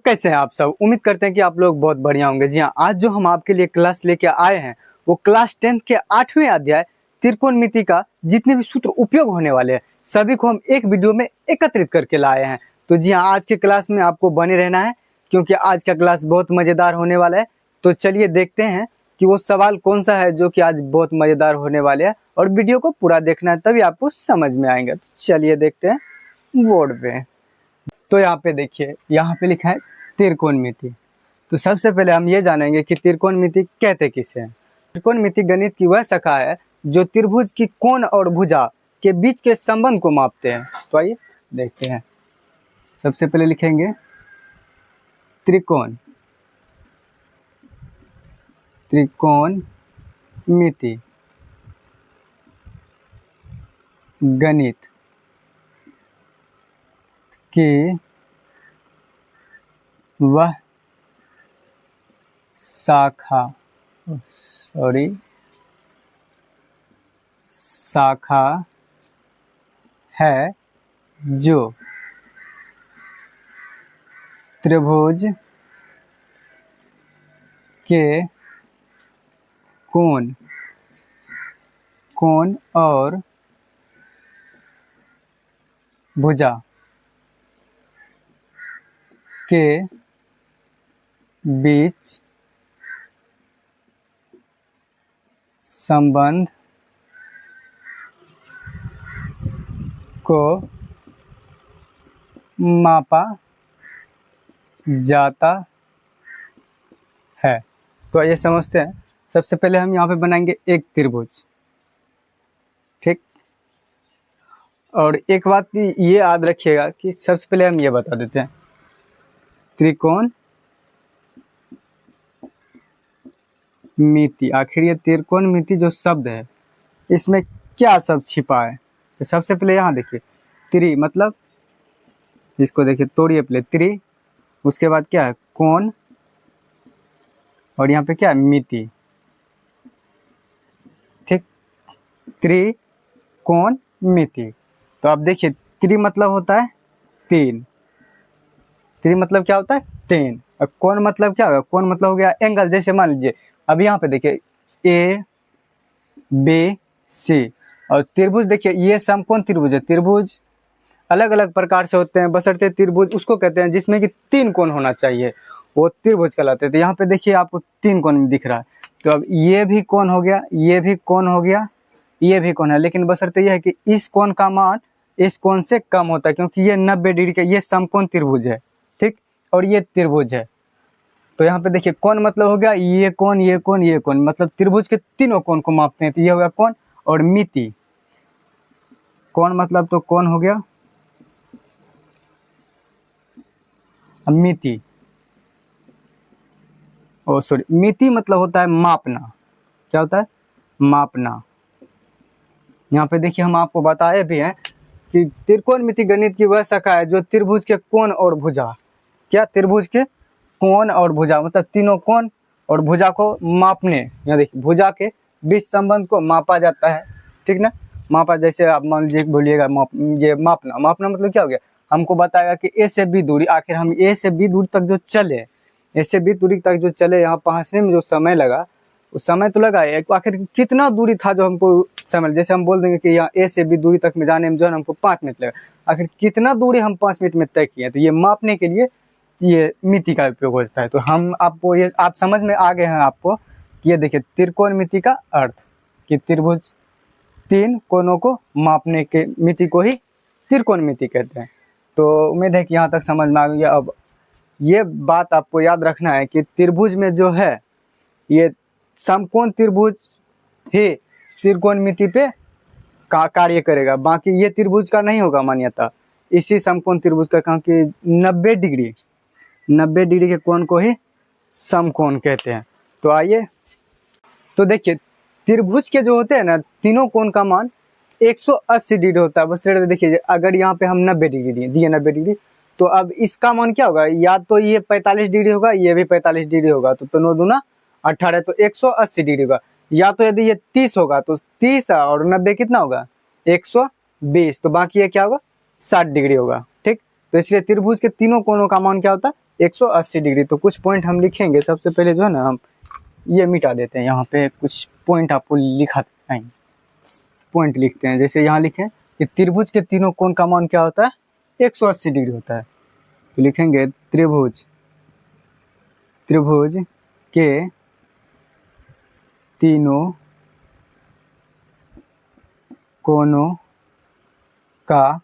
कैसे हैं आप सब। उम्मीद करते हैं कि आप लोग बहुत बढ़िया होंगे। जी हाँ, आज जो हम आपके लिए क्लास लेके आए हैं वो क्लास 10th के 8वें अध्याय त्रिकोणमिति का जितने भी सूत्र उपयोग होने वाले हैं सभी को हम एक वीडियो में एकत्रित करके लाए हैं। तो जी हाँ, आज के क्लास में आपको बने रहना है क्योंकि आज का क्लास बहुत मज़ेदार होने वाला है। तो चलिए देखते हैं कि वो सवाल कौन सा है जो कि आज बहुत मज़ेदार होने वाले हैं, और वीडियो को पूरा देखना है तभी आपको समझ में आएंगे। तो चलिए देखते हैं बोर्ड पे। तो यहाँ पे देखिए, यहाँ पे लिखा है त्रिकोणमिति। तो सबसे पहले हम ये जानेंगे कि त्रिकोणमिति कहते किसे हैं। त्रिकोणमिति गणित की वह शाखा है जो त्रिभुज की कोण और भुजा के बीच के संबंध को मापते हैं। तो आइए देखते हैं। सबसे पहले लिखेंगे त्रिकोण, त्रिकोणमिति गणित की वह शाखा है जो त्रिभुज के कोण और भुजा के बीच संबंध को मापा जाता है। तो आइए समझते हैं। सबसे पहले हम यहाँ पे बनाएंगे एक त्रिभुज, ठीक। और एक बात ये याद रखिएगा कि सबसे पहले हम ये बता देते हैं, त्रिकोणमिति, आखिर ये त्रिकोणमिति जो शब्द है इसमें क्या शब्द छिपा है। तो सबसे पहले यहाँ देखिए, त्रि मतलब, इसको देखिए तोड़िए पहले, त्रि, उसके बाद क्या है कोण, और यहाँ पे क्या है मिति, ठीक। त्रिकोणमिति। तो आप देखिए, त्रि मतलब होता है तीन, त्रि मतलब क्या होता है तीन, और कोण मतलब क्या होगा, कोण मतलब हो गया एंगल। जैसे मान लीजिए अब यहाँ पे देखिए ए बी सी, और त्रिभुज देखिए ये समकोण त्रिभुज है। त्रिभुज अलग अलग प्रकार से होते हैं, बशर्ते त्रिभुज उसको कहते हैं जिसमें कि तीन कोण होना चाहिए, वो त्रिभुज कहलाते हैं। तो यहाँ पे देखिए आपको तीन कोण दिख रहा है। तो अब ये भी कोण हो गया, ये भी कोण हो गया, ये भी कोण है, लेकिन बशर्ते यह है कि इस कोण का मान इस कोण से कम होता है क्योंकि ये 90 डिग्री का, ये समकोण त्रिभुज है, ठीक, और ये त्रिभुज है। तो यहाँ पे देखिए कोण मतलब हो गया ये कोण, ये कोण, ये कोण, मतलब त्रिभुज के तीनों कोण को मापते हैं। तो ये हो गया कोण। और मिति, कोण मतलब तो कोण हो गया, मिति, ओ सॉरी, मिति मतलब होता है मापना। क्या होता है मापना। यहाँ पे देखिए हम आपको बताए भी हैं कि त्रिकोणमिति गणित की वह शाखा है जो त्रिभुज के कोण और भुजा, क्या त्रिभुज के कोण और भुजा मतलब तीनों कोण और भुजा को मापने, यहाँ देखिए भुजा के बीच संबंध को मापा जाता है, ठीक ना। मापा, जैसे आप मान लीजिए बोलिएगा ये मापना, मापना मतलब क्या हो गया, हमको बताएगा कि ए से बी दूरी, आखिर हम ए से बी दूरी तक जो चले, ए से बी दूरी तक जो चले, यहाँ पहुँचने में जो समय लगा उस समय तो लगा है, आखिर कितना दूरी था जो हमको समय, जैसे हम बोल देंगे कि यहाँ ए से बी दूरी तक में जाने में जो है हमको 5 मिनट लगा, आखिर कितना दूरी हम 5 मिनट में तय किए। तो ये मापने के लिए ये मिति का उपयोग होता है। तो हम आपको ये आप समझ में आ गए हैं आपको कि ये देखिए त्रिकोणमिति का अर्थ कि त्रिभुज तीन कोणों को मापने के मिति को ही त्रिकोणमिति कहते हैं। तो उम्मीद है कि यहाँ तक समझ में आ गया। अब ये बात आपको याद रखना है कि त्रिभुज में जो है ये समकोण त्रिभुज ही त्रिकोणमिति पे का कार्य करेगा, बाकी ये त्रिभुज का नहीं होगा मान्यता। इसी समकोण त्रिभुज का, क्योंकि 90 डिग्री के कोण को ही समकोण कहते हैं। तो आइए, तो देखिए त्रिभुज के जो होते हैं ना तीनों कोण का मान 180 डिग्री होता है। बस देखिए अगर यहाँ पे हम 90 डिग्री दिए 90 डिग्री, तो अब इसका मान क्या होगा, या तो ये 45 डिग्री होगा, ये भी 45 डिग्री होगा, तो दोनों दूना 18, तो 180 डिग्री होगा। या तो यदि ये 30 होगा तो 30 और 90 कितना होगा 120, तो बाकी ये क्या होगा 60 डिग्री होगा, ठीक। तो इसलिए त्रिभुज के तीनों कोणों का मान क्या होता है 180 डिग्री। तो कुछ पॉइंट हम लिखेंगे। सबसे पहले जो है ना, हम ये मिटा देते हैं। यहाँ पे कुछ पॉइंट आपको लिखा आएंगे, पॉइंट लिखते हैं। जैसे यहाँ लिखें कि त्रिभुज के तीनों कोण का मान क्या होता है, 180 डिग्री होता है। तो लिखेंगे त्रिभुज के तीनों कोणों का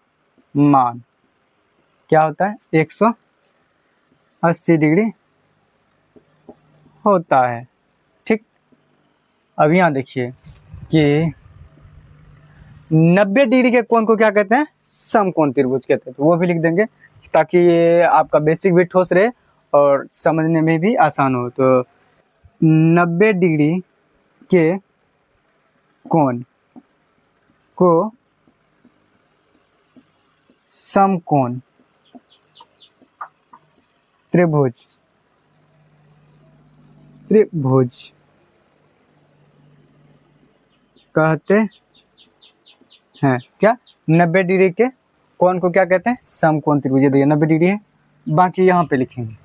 मान क्या होता है, 180 डिग्री होता है। ठीक, अब यहाँ देखिए कि 90 डिग्री के कोण को क्या कहते हैं, समकोण त्रिभुज कहते हैं। तो वो भी लिख देंगे ताकि ये आपका बेसिक भी ठोस रहे और समझने में भी आसान हो। तो 90 डिग्री के कोण को समकोण त्रिभुज कहते हैं। क्या, 90 डिग्री के कोण को क्या कहते हैं, समकोण त्रिभुज। ये देखिए 90 डिग्री है। बाकी यहाँ पे लिखेंगे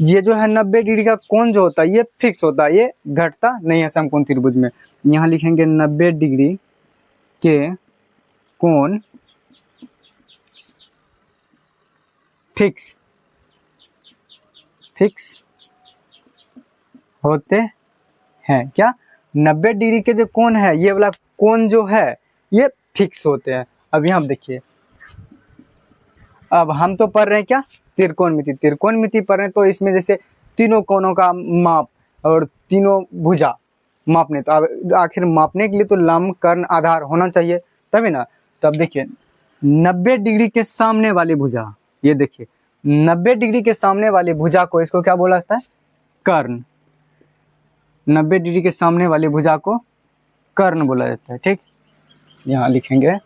ये जो है 90 डिग्री का कोण जो होता है ये फिक्स होता है, ये घटता नहीं है समकोण त्रिभुज में। यहाँ लिखेंगे 90 डिग्री के कोण फिक्स होते हैं। क्या, 90 डिग्री के जो कोण है, ये वाला कोण जो है ये फिक्स होते हैं। अब यहाँ देखिए, अब हम तो पढ़ रहे हैं क्या, त्रिकोणमिति पढ़ रहे हैं। तो इसमें जैसे तीनों कोणों का माप और तीनों भुजा मापने, तो अब आखिर मापने के लिए तो लंब, कर्ण, आधार होना चाहिए तभी ना। तो अब देखिए 90 डिग्री के सामने वाली भुजा, ये देखिए 90 डिग्री के सामने वाली भुजा को, इसको क्या बोला जाता है, कर्ण। 90 डिग्री के सामने वाली भुजा को कर्ण बोला जाता है। ठीक, यहाँ लिखेंगे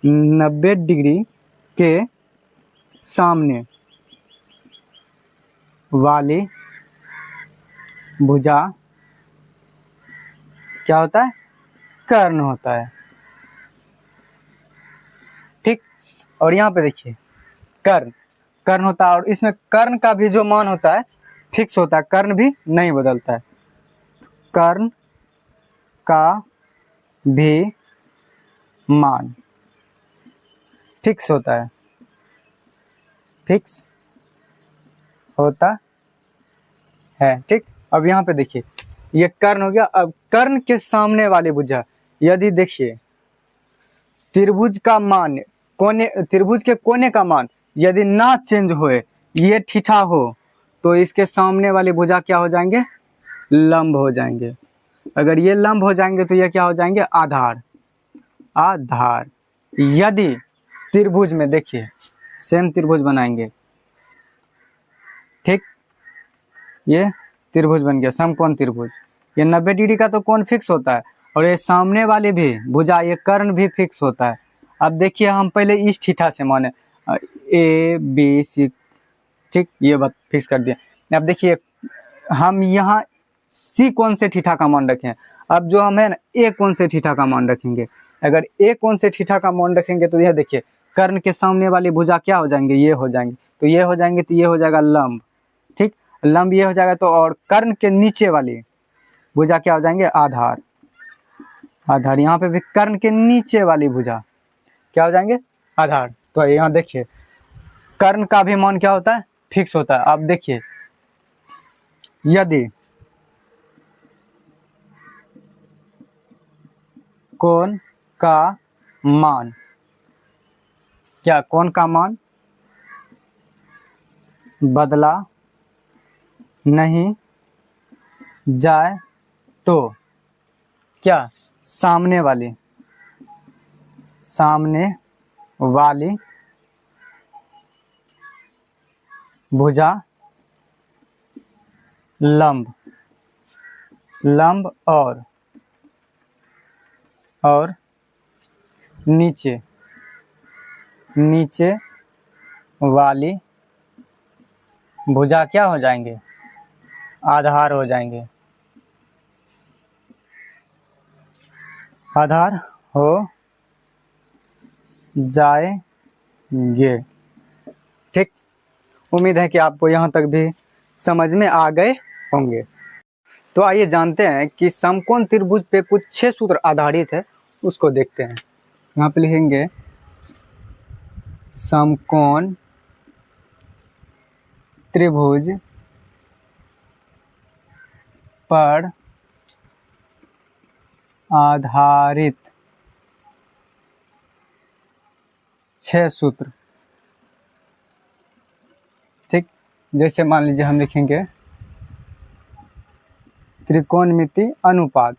90 डिग्री के सामने वाली भुजा क्या होता है, कर्ण होता है। ठीक, और यहाँ पे देखिए कर्ण होता है, और इसमें कर्ण का भी जो मान होता है फिक्स होता है, कर्ण भी नहीं बदलता है। कर्ण का भी मान फिक्स होता है, ठीक। अब यहाँ पे देखिए ये कर्ण हो गया। अब कर्ण के सामने वाली भुजा, यदि देखिए त्रिभुज का मान, त्रिभुज के कोने का मान यदि ना चेंज होए, ये ठीठा हो, तो इसके सामने वाली भुजा क्या हो जाएंगे, लंब हो जाएंगे। अगर ये लंब हो जाएंगे तो ये क्या हो जाएंगे, आधार। यदि त्रिभुज में देखिए सेम त्रिभुज बनाएंगे, ठीक, ये त्रिभुज बन गया समकोण त्रिभुज। ये 90 डिग्री का तो कोण फिक्स होता है, और ये सामने वाले भी भुजा, ये कर्ण भी फिक्स होता है। अब देखिए हम पहले इस थीटा से माने ए बी सी, ठीक, ये बात फिक्स कर दिया। अब देखिए हम यहाँ सी कोण से थीटा का मान रखें। अब जो हम है ना ए कोण से थीटा का मान रखेंगे। अगर ए कोण से थीटा का मान रखेंगे तो यह देखिए कर्ण के सामने वाली भुजा क्या हो जाएंगे, ये हो जाएंगे। तो ये हो जाएंगे तो ये हो जाएगा लंब, ठीक, लंब ये हो जाएगा। तो और कर्ण के नीचे वाली भुजा क्या हो जाएंगे, आधार। यहाँ पे भी कर्ण के नीचे वाली भुजा क्या हो जाएंगे, आधार। तो यहाँ देखिए कर्ण का भी मान क्या होता है, फिक्स होता है। अब देखिए यदि कोण का मान, क्या कोण का मान बदला नहीं जाए तो क्या, सामने वाली भुजा लंब और नीचे वाली भुजा क्या हो जाएंगे, आधार हो जाएंगे, आधार हो जाएंगे, ठीक। उम्मीद है कि आपको यहाँ तक भी समझ में आ गए होंगे। तो आइए जानते हैं कि समकोण त्रिभुज पे कुछ 6 सूत्र आधारित है, उसको देखते हैं। यहाँ पे लिखेंगे समकोण त्रिभुज पर आधारित 6 सूत्र। ठीक, जैसे मान लीजिए हम लिखेंगे त्रिकोणमिति अनुपात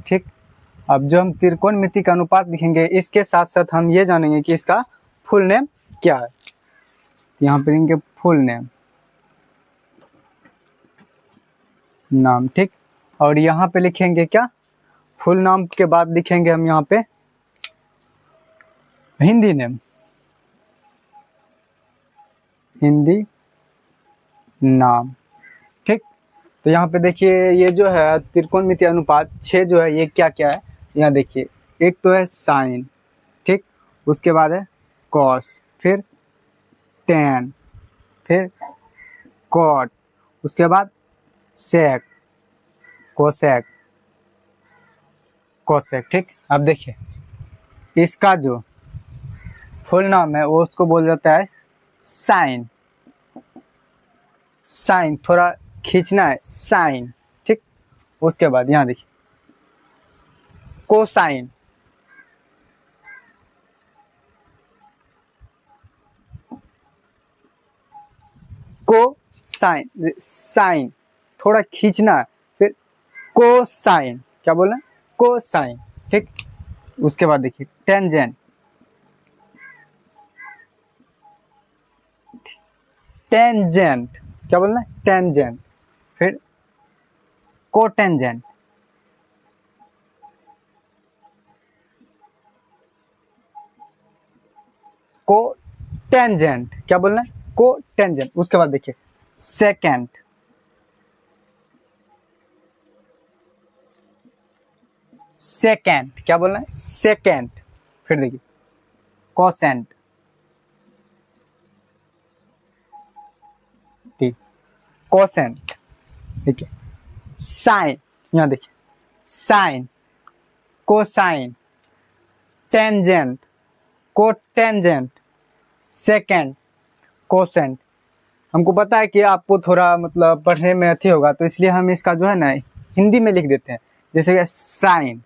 ठीक। अब जो हम त्रिकोणमिति का अनुपात लिखेंगे, इसके साथ साथ हम ये जानेंगे कि इसका फुल नेम क्या है। यहाँ पे लिखेंगे फुल नाम ठीक। और यहाँ पे लिखेंगे क्या, फुल नाम के बाद लिखेंगे हम यहाँ पे हिंदी नेम, हिंदी नाम ठीक। तो यहाँ पे देखिए ये जो है त्रिकोणमिति अनुपात 6 जो है ये क्या क्या है, यहाँ देखिए एक तो है साइन ठीक, उसके बाद है कॉस, फिर टेन, फिर कॉट, उसके बाद सेक, कोसेक, कोसेक ठीक। अब देखिए इसका जो फुल नाम है वो उसको बोल जाता है साइन, साइन थोड़ा खींचना है साइन ठीक। उसके बाद यहाँ देखिए कोसाइन, कोसाइन, साइन थोड़ा खींचना है, फिर कोसाइन, क्या बोलना है कोसाइन ठीक। उसके बाद देखिए टेंजेंट, टेंजेंट क्या बोलना है टेंजेंट, फिर कोटेंजेंट, कोटेंजेंट क्या बोलना है कोटेंजेंट। उसके बाद देखिए सेकेंड, सेकेंड क्या बोलना है सेकेंड, फिर देखिए कोसेंट ठीक, कोसेंट ठीक है। साइन, यहाँ देखिए sine, cosine, tangent, cotangent, secant, cosecant. हमको पता है कि आपको थोड़ा मतलब पढ़ने में अच्छी होगा, तो इसलिए हम इसका जो है ना हिंदी में लिख देते हैं। जैसे कि साइन,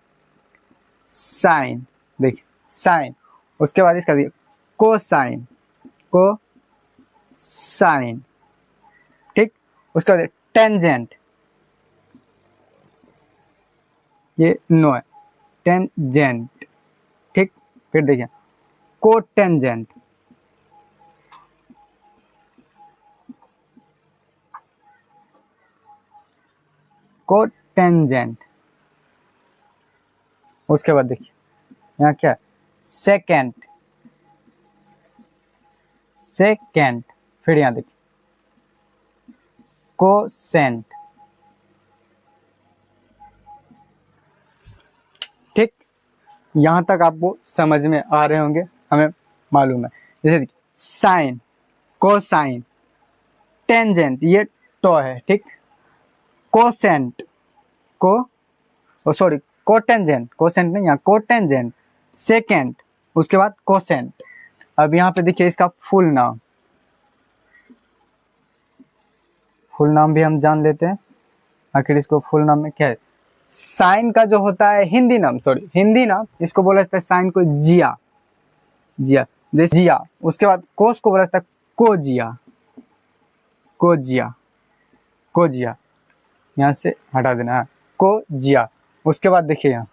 साइन देखिए साइन, उसके बाद इसका देखिए कोसाइन, कोसाइन ठीक। उसके बाद टेंजेंट, ये नो है टेंजेंट ठीक। फिर देखिए कोटेंजेंट, कोटेंजेंट। उसके बाद देखिए यहाँ क्या है सेकेंड, सेकेंड, फिर यहाँ देखिए कोसेंट ठीक। यहाँ तक आपको समझ में आ रहे होंगे, हमें मालूम है। जैसे देखिए साइन, कोसाइन, टेंजेंट ये तो है ठीक, कोसेंट, को सॉरी कोटेंजेंट, कोसेंट नहीं यहाँ कोटेंजेंट, सेकेंड, उसके बाद कोसेंट। अब यहाँ पे देखिए इसका फुल नाम, फुल नाम भी हम जान लेते हैं आखिर इसको फुल नाम में क्या है। साइन का जो होता है हिंदी नाम, सॉरी हिंदी नाम, इसको बोला जाता है साइन को जिया, जिया जैसे जिया। उसके बाद कोस को बोला जाता है कोजिया, कोजिया, कोजिया, यहाँ से हटा देना है कोजिया। उसके बाद देखिए यहाँ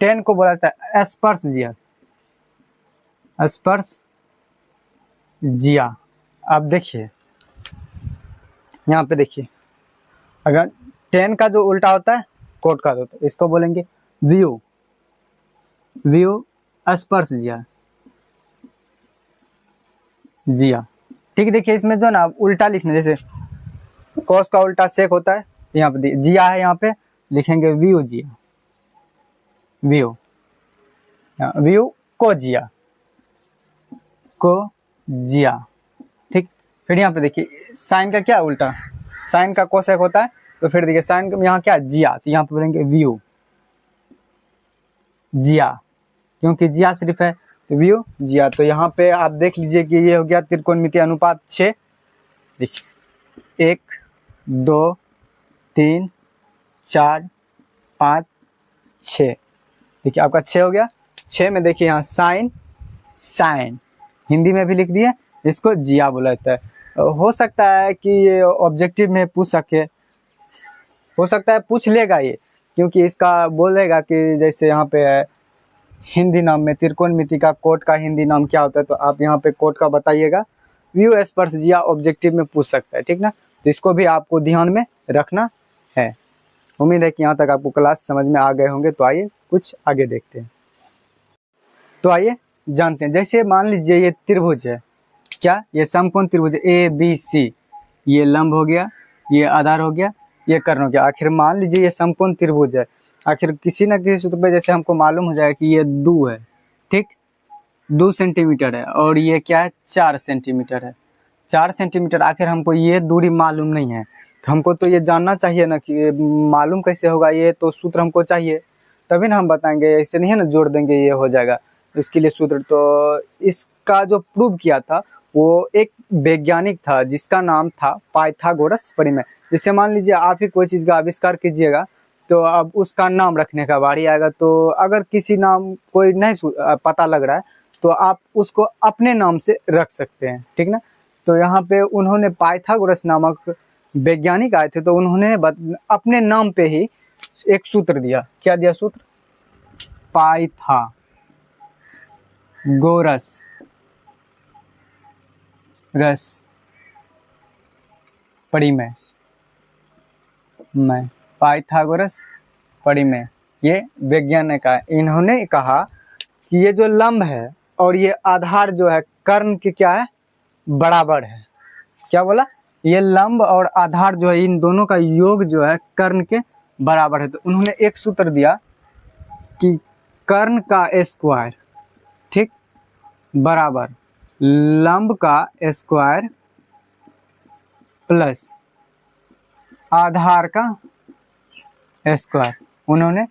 टेन को बोला जाता है स्पर्श जिया, स्पर्श जिया। अब देखिए यहाँ पे देखिए अगर टेन का जो उल्टा होता है कोट का होता है, इसको बोलेंगे व्यू, व्यू स्पर्श जिया, जिया ठीक। देखिए इसमें जो ना उल्टा लिखना, जैसे कॉस का उल्टा सेक होता है, यहाँ पे जिया है, यहाँ पे लिखेंगे व्यू जिया, व्यू, व्यू को जिया को जिया, ठीक। फिर यहाँ पे देखिए साइन का क्या उल्टा, साइन का कोसेक होता है, तो फिर देखिए साइन का यहाँ क्या जिया, तो यहाँ पे बोलेंगे व्यू जिया, क्योंकि जिया सिर्फ है तो व्यू जिया। तो यहाँ पे आप देख लीजिए कि ये हो गया त्रिकोणमितीय अनुपात 6। देखिए 1 2 3 4 5 6, देखिए आपका 6 हो गया। 6 में देखिए यहाँ साइन, साइन हिंदी में भी लिख दिए, इसको जिया बोला जाता है। हो सकता है कि ये ऑब्जेक्टिव में पूछ सके, हो सकता है पूछ लेगा ये, क्योंकि इसका बोलेगा कि जैसे यहाँ पे है हिंदी नाम में त्रिकोणमिति का कोट का हिंदी नाम क्या होता है, तो आप यहाँ पे कोट का बताइएगा। व्यू स्पर्श जिया ऑब्जेक्टिव में पूछ सकता है, ठीक ना। तो इसको भी आपको ध्यान में रखना है। उम्मीद है कि यहाँ तक आपको क्लास समझ में आ गए होंगे। तो आइए कुछ आगे देखते हैं। तो आइए जानते हैं, जैसे मान लीजिए ये त्रिभुज है, क्या ये समकोण त्रिभुज ABC, ये लंब हो गया, ये आधार हो गया, ये कर्ण हो गया। आखिर मान लीजिए ये समकोण त्रिभुज है, आखिर किसी न किसी सूत्र पे जैसे हमको मालूम हो जाएगा कि ये 2 है, ठीक, 2 सेंटीमीटर है, और ये क्या है 4 सेंटीमीटर है, 4 सेंटीमीटर। आखिर हमको ये दूरी मालूम नहीं है, तो हमको तो ये जानना चाहिए ना कि ये मालूम कैसे होगा, ये तो सूत्र हमको चाहिए, तभी ना हम बताएंगे। ऐसे नहीं है ना जोड़ देंगे ये हो जाएगा, इसके लिए सूत्र। तो इसका जो प्रूव किया था वो एक वैज्ञानिक था जिसका नाम था पाइथागोरस परिमेय। जैसे मान लीजिए आप ही कोई चीज़ का आविष्कार कीजिएगा, तो अब उसका नाम रखने का बारी आएगा। तो अगर किसी नाम कोई नहीं पता लग रहा है, तो आप उसको अपने नाम से रख सकते हैं, ठीक ना। तो यहाँ पे उन्होंने पाइथागोरस नामक वैज्ञानिक आए थे, तो उन्होंने अपने नाम पे ही एक सूत्र दिया। क्या दिया सूत्र? पाइथागोरस परिमेय, पाइथागोरस परिमेय, ये वैज्ञानिक है। इन्होंने कहा कि ये जो लंब है और ये आधार जो है कर्ण के क्या है, बराबर है। क्या बोला? ये लंब और आधार जो है इन दोनों का योग जो है कर्ण के बराबर है। तो उन्होंने एक सूत्र दिया कि कर्ण का स्क्वायर, ठीक, बराबर लंब का स्क्वायर प्लस आधार का स्क्वायर। उन्होंने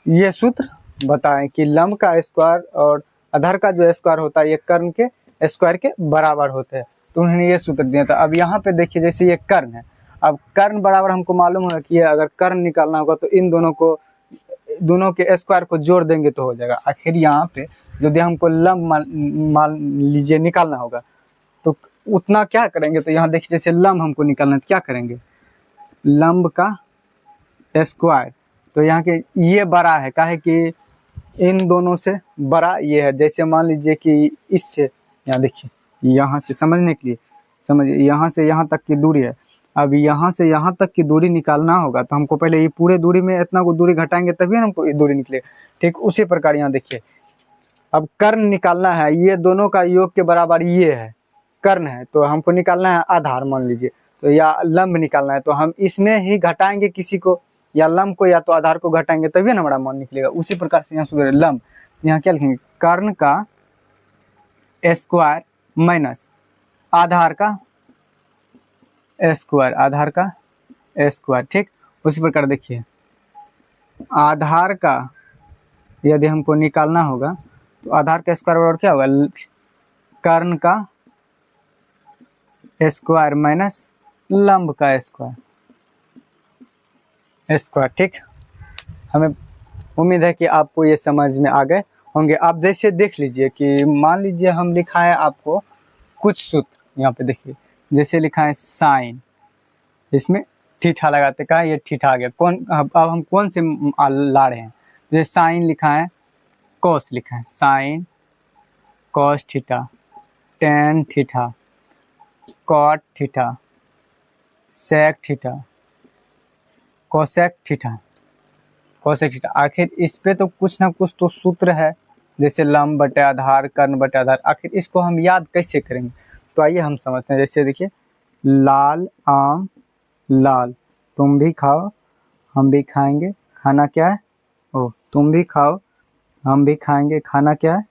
ये सूत्र बताया कि लंब का स्क्वायर और आधार का जो स्क्वायर होता है ये कर्ण के स्क्वायर के बराबर होते हैं। तो उन्होंने ये सूत्र दिया था। अब यहाँ पे देखिए जैसे ये कर्ण है, अब कर्ण बराबर हमको मालूम होगा कि अगर कर्ण निकालना होगा तो इन दोनों के स्क्वायर को जोड़ देंगे तो हो जाएगा। आखिर यहाँ पे यदि हमको लंब मान लीजिए निकालना होगा, तो उतना क्या करेंगे, तो यहाँ देखिए जैसे लंब हमको निकालना है तो क्या करेंगे, लंब का स्क्वायर। तो यहाँ के ये बड़ा है, काहे कि इन दोनों से बड़ा ये है। जैसे मान लीजिए कि इससे यहाँ देखिए, यहाँ से समझने के लिए समझिए, यहाँ से यहाँ तक की दूरी है। अब यहाँ से यहाँ तक की दूरी निकालना होगा तो हमको पहले ये पूरे दूरी में इतना को दूरी घटाएंगे तभी हमको ये दूरी निकलेगा, ठीक। उसी प्रकार यहाँ देखिए, अब कर्ण निकालना है, ये दोनों का योग के बराबर ये है, कर्ण है, तो हमको निकालना है आधार मान लीजिए, तो या लंब निकालना है, तो हम इसमें ही घटाएंगे किसी को, या लंब को या तो आधार को घटाएंगे तभी ना हमारा मान निकलेगा। उसी प्रकार से यहाँ सुधरे लंब, यहाँ क्या लिखेंगे, कर्ण का स्क्वायर माइनस आधार का स्क्वायर, आधार का स्क्वायर, ठीक। उसी प्रकार देखिए आधार का यदि हमको निकालना होगा तो आधार का स्क्वायर बराबर क्या होगा, कर्ण का स्क्वायर माइनस लंब का स्क्वायर, ठीक। हमें उम्मीद है कि आपको ये समझ में आ गए होंगे। आप जैसे देख लीजिए कि मान लीजिए हम लिखा है आपको कुछ सूत्र, यहाँ पे देखिए जैसे लिखा है साइन, इसमें थीटा लगाते, कहा ये थीटा आ गया, कौन अब हम कौन से ला रहे हैं, जैसे साइन लिखा है, कॉस लिखा है, sine cos theta, tan theta, cot theta, sec theta, cosec theta, cosec theta. आखिर इस पे तो कुछ ना कुछ तो सूत्र है, जैसे लंब बटे आधार, कर्ण बटे आधार। आखिर इसको हम याद कैसे करेंगे, तो आइए हम समझते हैं। जैसे देखिए लाल आम लाल, तुम भी खाओ हम भी खाएंगे, खाना क्या है, ओ तुम भी खाओ हम भी खाएंगे, खाना क्या है,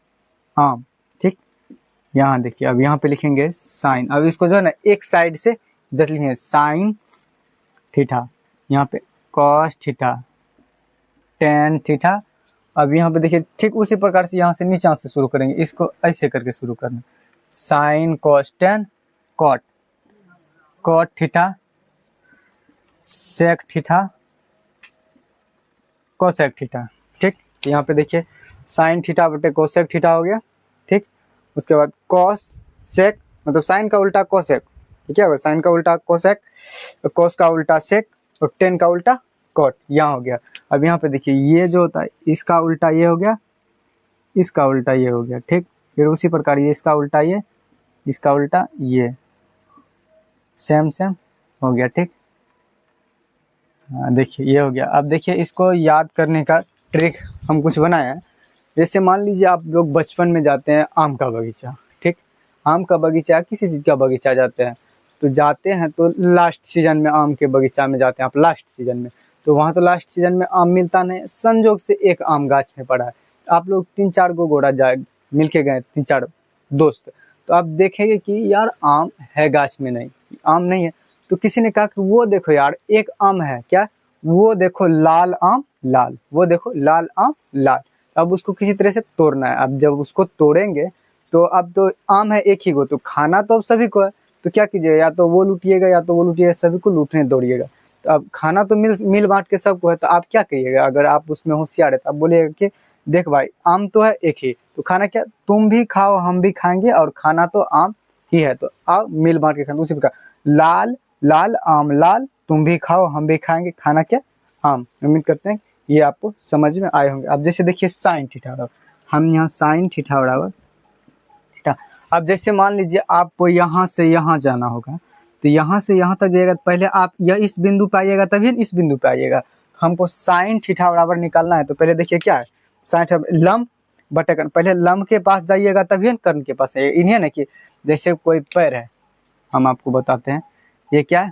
आम, ठीक। यहाँ देखिए, अब यहाँ पे लिखेंगे साइन। अब इसको जो है ना एक साइड से इधर लिखेंगे साइन थीटा, यहाँ पे कॉस थीटा, टेन थीटा। अब यहाँ पे देखिए ठीक उसी प्रकार से यहाँ से नीचे से शुरू करेंगे, इसको ऐसे करके शुरू करना, sine cos tan cot, cot theta sec theta cosec theta. ठीक, यहाँ पे देखिए साइन थीटा बटे कोसेक थीटा हो गया। ठीक, उसके बाद कॉस सेक मतलब साइन का उल्टा कोसेक, क्या होगा, साइन का उल्टा कोसेक, कोस का उल्टा सेक और टेन का उल्टा कॉट, यहाँ हो गया। अब यहाँ पे देखिए ये जो होता है इसका उल्टा ये हो गया, इसका उल्टा ये हो गया। ठीक, फिर उसी प्रकार ये इसका उल्टा ये, इसका उल्टा ये, सेम सेम हो गया। ठीक, देखिए ये हो गया। अब देखिए इसको याद करने का ट्रिक हम कुछ बनाया है। जैसे मान लीजिए आप लोग बचपन में जाते हैं आम का बगीचा, ठीक, आम का बगीचा किसी चीज़ का बगीचा जाते हैं, तो जाते हैं तो लास्ट सीजन में आम के बगीचा में जाते हैं आप, लास्ट सीजन में, तो वहाँ तो लास्ट सीजन में आम मिलता नहीं, संजोग से एक आम गाछ में पड़ा है। आप लोग 3-4 गो घोड़ा जाए मिल के गए, 3-4 दोस्त, तो आप देखेंगे कि यार आम है गाछ में, नहीं आम नहीं है, तो किसी ने कहा कि वो देखो यार एक आम है, क्या, वो देखो लाल आम लाल, वो देखो लाल आम लाल। अब उसको किसी तरह से तोड़ना है। अब जब उसको तोड़ेंगे तो अब तो आम है एक ही को, तो खाना तो अब सभी को है, तो क्या कीजिएगा, या तो वो लूटिएगा या तो वो लूटिएगा, सभी को लूटने दौड़िएगा। तो अब खाना तो मिल बांट के सबको है, तो आप क्या करिएगा, अगर आप उसमें होशियार है तो आप बोलिएगा कि देख भाई आम तो है एक ही, तो खाना क्या, तुम भी खाओ हम भी खाएंगे और खाना तो आम ही है, तो आओ मिल बांट के खाना। उसी प्रकार लाल लाल आम लाल, तुम भी खाओ हम भी खाएंगे, खाना क्या, आम। उम्मीद करते हैं ये आपको समझ में आए होंगे। अब जैसे देखिए साइन थीटा बराबर, हम यहाँ साइन थीटा बराबर थीटा। अब जैसे मान लीजिए आपको यहाँ से यहाँ जाना होगा, तो यहाँ से यहाँ तक जाइएगा, पहले आप यह इस बिंदु पे आइएगा तभी इस बिंदु पे आइएगा। हमको साइन थीटा बराबर निकालना है, तो पहले देखिए क्या है, साइन लंब बटे कर्ण, पहले लंब के पास जाइएगा तभी कर्ण के पास आइएगा। इन्हें ना कि जैसे कोई पैर है, हम आपको बताते हैं, ये क्या है,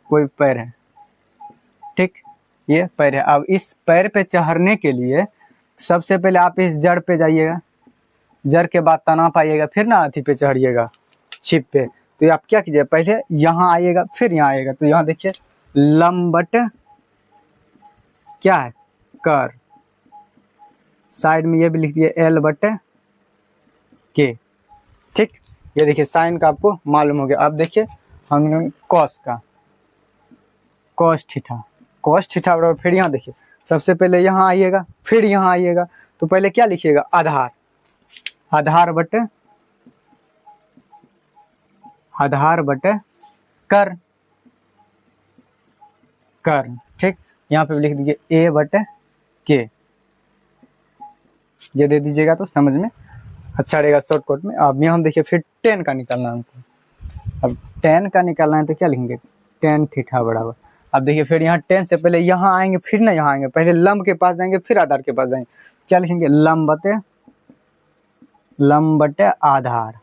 कोई पैर है, ठीक, ये पैर है। अब इस पैर पे चढ़ने के लिए सबसे पहले आप इस जड़ पे जाइएगा, जड़ के बाद तना पाइएगा, फिर ना हाथी पे चढ़िएगा, छिप पे। तो आप क्या कीजिए, पहले यहाँ आइएगा फिर यहाँ आइएगा, तो यहाँ देखिए लंब बटे क्या है, कर, साइड में ये भी लिख दिए एल बटे के। ठीक, ये देखिए साइन का आपको मालूम हो गया। अब देखिए हम कॉस का, कॉस थीटा, कॉस थीटा बराबर, फिर यहाँ देखिए सबसे पहले यहाँ आइएगा फिर यहाँ आइएगा, तो पहले क्या लिखिएगा, आधार, आधार बटे कर, कर। ठीक, यहाँ पे लिख दीजिए ए बटे के, ये दे दीजिएगा तो समझ में अच्छा रहेगा शॉर्टकट में। अब यहाँ हम देखिए फिर टेन का निकालना है हमको। अब टेन का निकालना है तो क्या लिखेंगे, टेन थीटा बराबर। अब देखिए फिर यहाँ टेन से पहले यहाँ आएंगे फिर ना यहाँ आएंगे, पहले लंब के पास जाएंगे फिर आधार के पास जाएंगे, क्या लिखेंगे, लंब बटे आधार,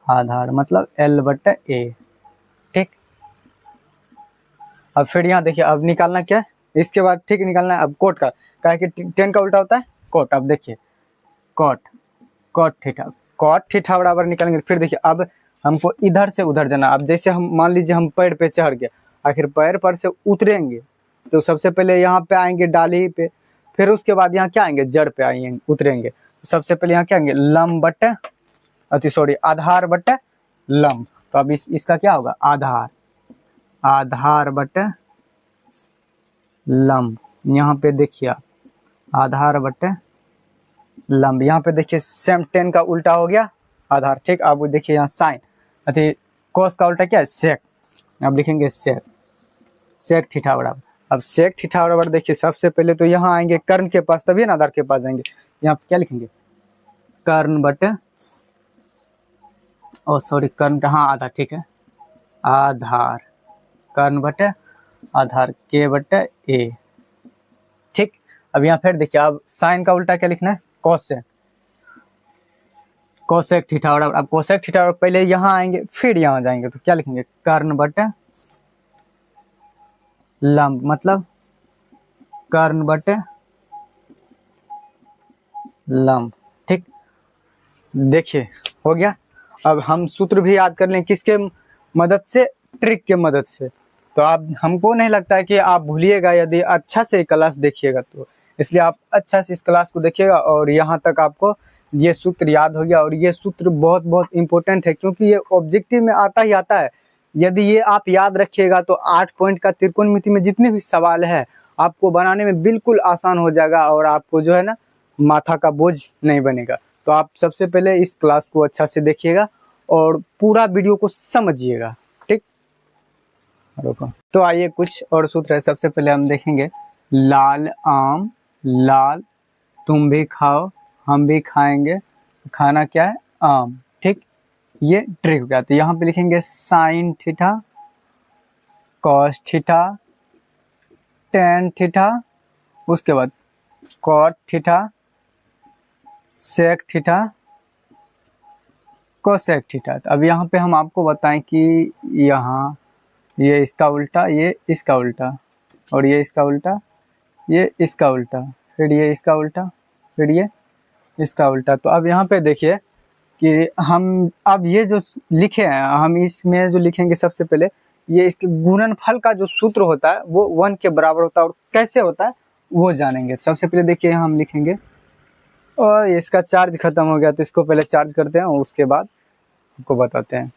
आधार मतलब एल बटे ए। ठीक, अब फिर यहाँ देखिए अब निकालना क्या है, इसके बाद ठीक निकालना है अब कोट का, क्या है कि टेन का उल्टा होता है कोट। अब देखिए cot, cot theta, cot theta बराबर निकालेंगे। फिर देखिए अब हमको इधर से उधर जाना। अब जैसे हम मान लीजिए हम पैर पे चढ़ गए, आखिर पैर पर से उतरेंगे तो सबसे पहले यहाँ पे आएंगे डाली पे, फिर उसके बाद यहाँ क्या आएंगे, जड़ पे आएंगे उतरेंगे। तो सबसे पहले यहाँ क्या आएंगे, लंब बटे सॉरी आधार बटे लंब। तो अब इसका क्या होगा, आधार, आधार बटे लंब। यहाँ पे देखिए आप आधार बटे लंब, यहाँ पे देखिए सेम टेन का उल्टा हो गया आधार। ठीक, अब देखिए यहाँ साइन कोस का उल्टा क्या है, सेक। अब लिखेंगे सेक, सेक थीटा बराबर। अब सेक थीटा बराबर देखिए सबसे पहले तो यहाँ आएंगे कर्ण के पास तभी ना आधार के पास जाएंगे, यहाँ पे क्या लिखेंगे, कर्ण बटे सॉरी कर्ण हाँ आधार, ठीक है, आधार, कर्ण बटे आधार के बटे ए। ठीक, अब यहाँ फिर देखिए अब साइन का उल्टा क्या लिखना है, कोसेक, कोसेक थीटा बराबर। अब कोसेक थीटा बराबर पहले यहाँ आएंगे फिर यहाँ जाएंगे, तो क्या लिखेंगे, कर्ण बटे लंब मतलब कर्ण बटे लंब। ठीक, देखिए हो गया। अब हम सूत्र भी याद कर लें किसके मदद से, ट्रिक के मदद से। तो आप, हमको नहीं लगता है कि आप भूलिएगा यदि अच्छा से क्लास देखिएगा तो, इसलिए आप अच्छा से इस क्लास को देखिएगा और यहाँ तक आपको ये सूत्र याद हो गया। और ये सूत्र बहुत बहुत इंपॉर्टेंट है क्योंकि ये ऑब्जेक्टिव में आता ही आता है। यदि ये आप याद रखिएगा तो 8 पॉइंट का त्रिकोणमिति में जितने भी सवाल है आपको बनाने में बिल्कुल आसान हो जाएगा और आपको जो है ना माथा का बोझ नहीं बनेगा। तो आप सबसे पहले इस क्लास को अच्छा से देखिएगा और पूरा वीडियो को समझिएगा, ठीक। रुको, तो आइए कुछ और सूत्र है। सबसे पहले हम देखेंगे लाल आम, लाल, तुम भी खाओ हम भी खाएंगे, खाना क्या है, आम, ठीक। ये ट्रिक हो गया। तो यहाँ पे लिखेंगे sine theta, cos theta, tan theta, उसके बाद cot theta, sec theta, cosec theta. अब यहाँ पे हम आपको बताएं कि यहाँ ये इसका उल्टा, ये इसका उल्टा, और ये इसका उल्टा, ये इसका उल्टा, फिर ये इसका उल्टा, फिर ये इसका उल्टा। तो अब यहाँ पे देखिए कि हम अब ये जो लिखे हैं, हम इसमें जो लिखेंगे सबसे पहले ये इसके गुणनफल का जो सूत्र होता है वो 1 के बराबर होता है और कैसे होता है वो जानेंगे। सबसे पहले देखिए हम लिखेंगे, और इसका चार्ज खत्म हो गया तो इसको पहले चार्ज करते हैं और उसके बाद आपको बताते हैं।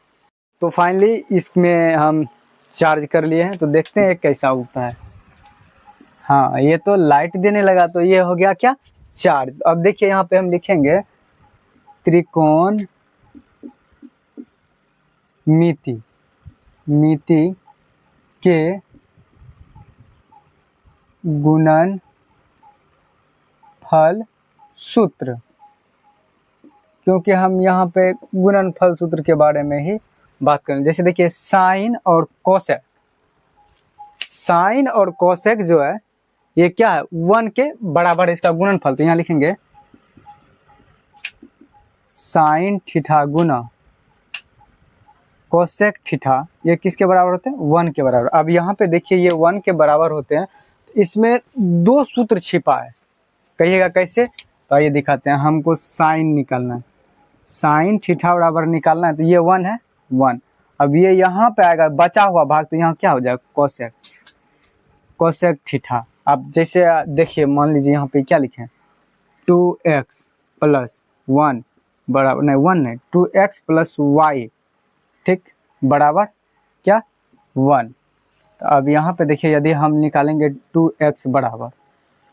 तो फाइनली इसमें हम चार्ज कर लिए हैं, तो देखते हैं कैसा उगता है। हाँ, ये तो लाइट देने लगा, तो ये हो गया क्या, चार्ज। अब देखिए यहाँ पे हम लिखेंगे त्रिकोण मिति, मिति के गुणनफल सूत्र, क्योंकि हम यहाँ पे गुणनफल सूत्र के बारे में ही बात करें। जैसे देखिए साइन और कोसेक, साइन और कोसेक जो है ये क्या है, 1 के बराबर इसका गुणनफल। तो यहाँ लिखेंगे साइन थीटा गुना कोसेक थीटा, ये किसके बराबर होते हैं, 1 के बराबर। अब यहाँ पे देखिए ये 1 के बराबर होते हैं, इसमें 2 सूत्र छिपा है, कहिएगा कैसे। तो ये दिखाते हैं, हमको साइन निकालना है, साइन थीटा बराबर निकालना है, तो ये 1 है, 1। अब ये यहाँ पे आएगा बचा हुआ भाग, तो यहाँ क्या हो जाएगा, कोसेक, कोसेक थीटा। अब जैसे देखिए मान लीजिए यहाँ पे क्या लिखे हैं, 2x प्लस 1 बराबर, नहीं 1 नहीं, 2x प्लस y, ठीक, बराबर क्या, 1। तो अब यहाँ पे देखिए यदि हम निकालेंगे 2x बराबर,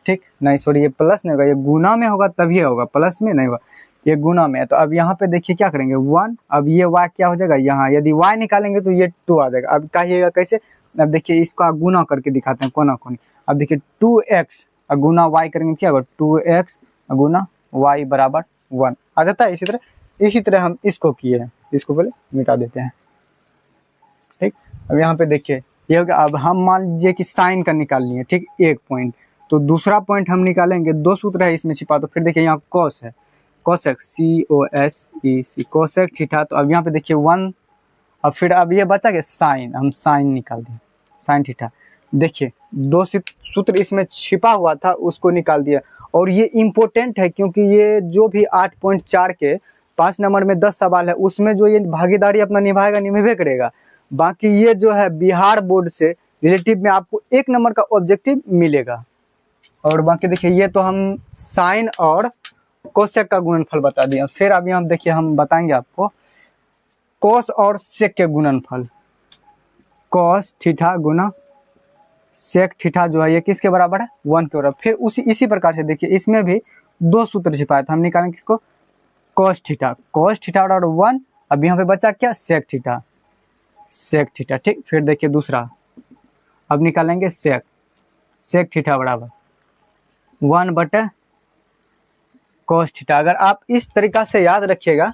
ठीक, नहीं सॉरी ये प्लस नहीं होगा, ये गुना में होगा तभी होगा, प्लस में नहीं होगा, ये गुना में है। तो अब यहाँ पे देखिए क्या करेंगे 1, अब ये y क्या हो जाएगा, यहाँ यदि y निकालेंगे तो ये 2 आ जाएगा। अब कहिएगा कैसे, अब देखिए इसका गुना करके दिखाते हैं कोना कोनी। अब देखिए 2x गुना y करेंगे क्या होगा, 2x गुना y बराबर 1 आ जाता है। इसी तरह हम इसको किए हैं, इसको पहले मिटा देते हैं, ठीक। अब यहाँ पे देखिए ये हो गया। अब हम मान लीजिए कि साइन का निकाल लिए, ठीक, 1 पॉइंट, तो दूसरा पॉइंट हम निकालेंगे, 2 सूत्र है इसमें छिपा। तो फिर देखिए यहाँ कॉस है, कोसेक, COSEC, कोसेक थीटा। तो अब यहाँ पे देखिए 1, अब फिर अब ये बचा के साइन, हम साइन निकाल दें, साइन थीटा। देखिए 2 सूत्र इसमें छिपा हुआ था उसको निकाल दिया। और ये इम्पोर्टेंट है क्योंकि ये जो भी 8.4 के 5 नंबर में 10 सवाल है उसमें जो ये भागीदारी अपना निभाएगा, निभावे करेगा। बाकी ये जो है बिहार बोर्ड से रिलेटिव में आपको 1 नंबर का ऑब्जेक्टिव मिलेगा। और बाकी देखिए ये तो हम साइन और कोसेक का गुणनफल बता दिया। फिर अब यहाँ देखिए हम बताएंगे आपको कोस और सेक के गुणनफल, कॉस थीटा गुना सेक थीटा जो है ये किसके बराबर है, 1 के बराबर। फिर इसी प्रकार से देखिए इसमें भी 2 सूत्र छिपाए थे, हम निकालेंगे किसको, कॉस थीटा, कॉस थीटा बराबर 1। अब यहाँ पे बचा क्या, सेक थीटा, सेक थीटा, ठीक। फिर देखिए दूसरा, अब निकालेंगे सेक, सेक थीटा बराबर 1 बटे कॉस थीटा। अगर आप इस तरीका से याद रखिएगा,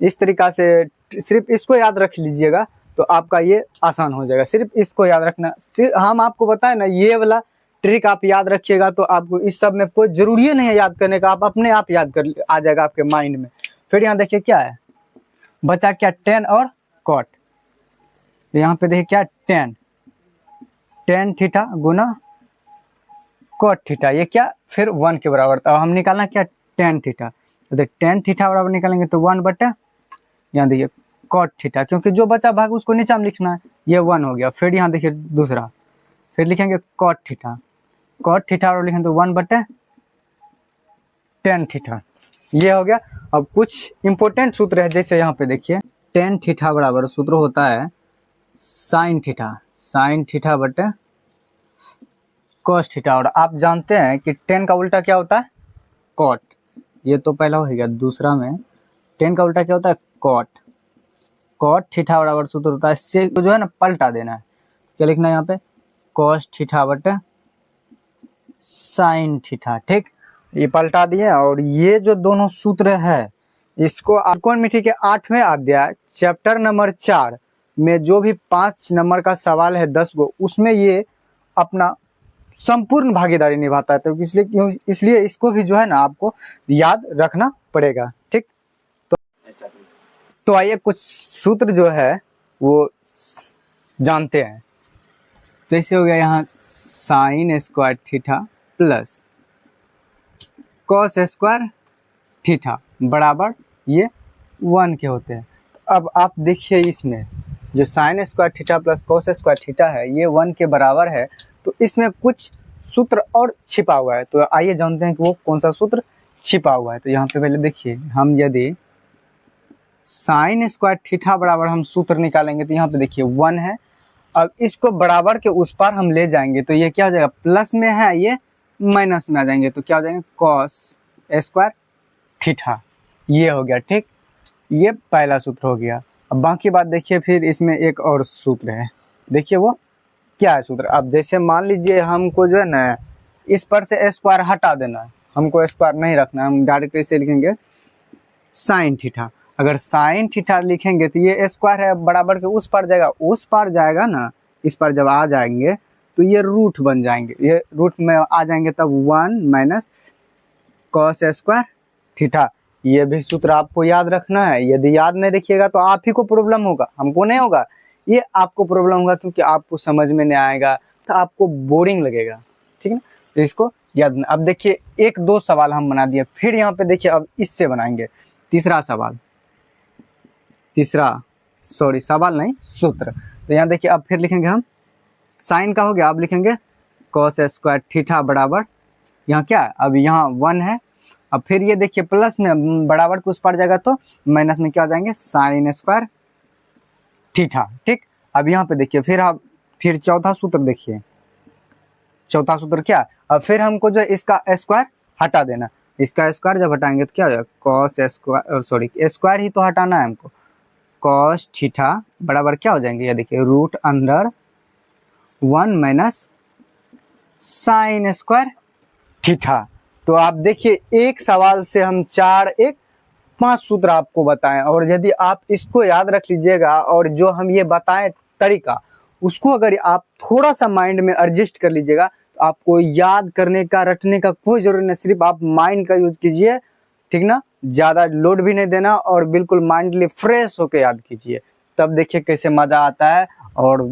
इस तरीका से सिर्फ इसको याद रख लीजिएगा तो आपका ये आसान हो जाएगा। सिर्फ इसको याद रखना, सिर्फ हम आपको बताएं ना, ये वाला ट्रिक आप याद रखिएगा तो आपको इस सब में कोई जरूरी नहीं है याद करने का, आप अपने आप याद कर आ जाएगा आपके माइंड में। फिर यहाँ देखिए क्या है, बचा क्या, टेन और कॉट। यहाँ पे देखिए क्या, टेन थीटा गुना कॉट थीटा, ये क्या, फिर 1 के बराबर था। हम निकालना क्या, टेन थीटा। तो देख टेन थीटा बराबर निकालेंगे तो 1/, यहाँ देखिए कॉट थीटा, क्योंकि जो बचा भाग उसको नीचा में लिखना है, ये 1 हो गया। फिर यहाँ देखिए दूसरा, फिर लिखेंगे कॉट थीटा, कॉट थीटा और लिखेंगे तो 1/tan थीटा, ये हो गया। अब कुछ इंपॉर्टेंट सूत्र है, जैसे यहाँ पे देखिए tan थीटा बराबर सूत्र होता है साइन थीटा, साइन थीटा बटे कॉस थीटा। और आप जानते हैं कि tan का उल्टा क्या होता है, कॉट। ये तो पहला हो गया। दूसरा में tan का उल्टा क्या होता है, कॉट। कॉट थीटा बराबर सूत्र होता है, इससे जो है ना पलटा देना है, क्या लिखना है यहाँ पे, कॉस थीटा बटे साइन थीटा। ठीक, ये पलटा दिए। और ये जो दोनों सूत्र है इसको त्रिकोणमिति के 8वें अध्याय चैप्टर नंबर 4 में जो भी 5 नंबर का सवाल है 10 गो, उसमें ये अपना संपूर्ण भागीदारी निभाता है। तो इसलिए इसको भी जो है ना आपको याद रखना पड़ेगा। ठीक, तो आइए कुछ सूत्र जो है वो जानते हैं। तो ऐसे हो गया यहाँ sign square theta plus cos square theta बराबर ये 1 के होते हैं। अब आप देखिए इसमें जो sign square theta plus cos square theta है ये 1 के बराबर है, तो इसमें कुछ सूत्र और छिपा हुआ है। तो आइए जानते हैं कि वो कौन सा सूत्र छिपा हुआ है। तो यहाँ पे पहले देखिए, हम यदि साइन स्क्वायर थीटा बराबर हम सूत्र निकालेंगे तो यहाँ पे देखिए 1 है। अब इसको बराबर के उस पार हम ले जाएंगे तो ये क्या हो जाएगा, प्लस में है ये माइनस में आ जाएंगे, तो क्या हो जाएंगे कॉस स्क्वायर थीटा, ये हो गया। ठीक, ये पहला सूत्र हो गया। अब बाकी बात देखिए, फिर इसमें एक और सूत्र है, देखिए वो क्या है सूत्र। अब जैसे मान लीजिए हमको जो है ना इस पर से स्क्वायर हटा देना है, हमको स्क्वायर नहीं रखना है, हम डायरेक्ट इसे लिखेंगे साइन थीटा। अगर साइन थीटा लिखेंगे तो ये स्क्वायर है बराबर के उस पार जाएगा ना, इस पर जब आ जाएंगे तो ये रूट बन जाएंगे, ये रूट में आ जाएंगे, तब 1 माइनस कॉस स्क्वायर थीटा। ये भी सूत्र आपको याद रखना है। यदि याद नहीं रखिएगा तो आप ही को प्रॉब्लम होगा, हमको नहीं होगा, ये आपको प्रॉब्लम होगा, क्योंकि आपको समझ में नहीं आएगा तो आपको बोरिंग लगेगा। ठीक है ना, तो इसको याद। अब देखिए 1-2 सवाल हम बना दिए, फिर यहाँ पे देखिए अब इससे बनाएंगे तीसरा सवाल, सवाल नहीं सूत्र। तो यहाँ देखिए अब फिर लिखेंगे हम साइन का हो गया, अब लिखेंगे कॉस स्क्वायर थीटा बराबर, यहाँ क्या है, अब यहाँ 1 है। अब फिर ये देखिए प्लस में बराबर को उस पर जाएगा तो माइनस में क्या आ जाएंगे, साइन स्क्वायर थीटा। ठीक, अब यहाँ पे देखिए फिर चौथा सूत्र देखिए, चौथा सूत्र क्या, अब फिर हमको जो इसका स्क्वायर हटा देना, इसका स्क्वायर जब हटाएंगे तो क्या हो जाएगा, कॉस स्क्वायर, सॉरी स्क्वायर ही तो हटाना है हमको, कॉस थीटा बराबर क्या हो जाएंगे, ये देखिए root under 1 minus sine square theta. तो आप देखिए एक सवाल से हम 5 सूत्र आपको बताएं, और यदि आप इसको याद रख लीजिएगा और जो हम ये बताएं तरीका उसको अगर आप थोड़ा सा माइंड में एडजस्ट कर लीजिएगा तो आपको याद करने का, रटने का कोई जरूरत नहीं, सिर्फ आप माइंड का यूज कीजिए। ठीक ना, ज़्यादा लोड भी नहीं देना और बिल्कुल माइंडली फ्रेश होकर याद कीजिए, तब देखिए कैसे मज़ा आता है। और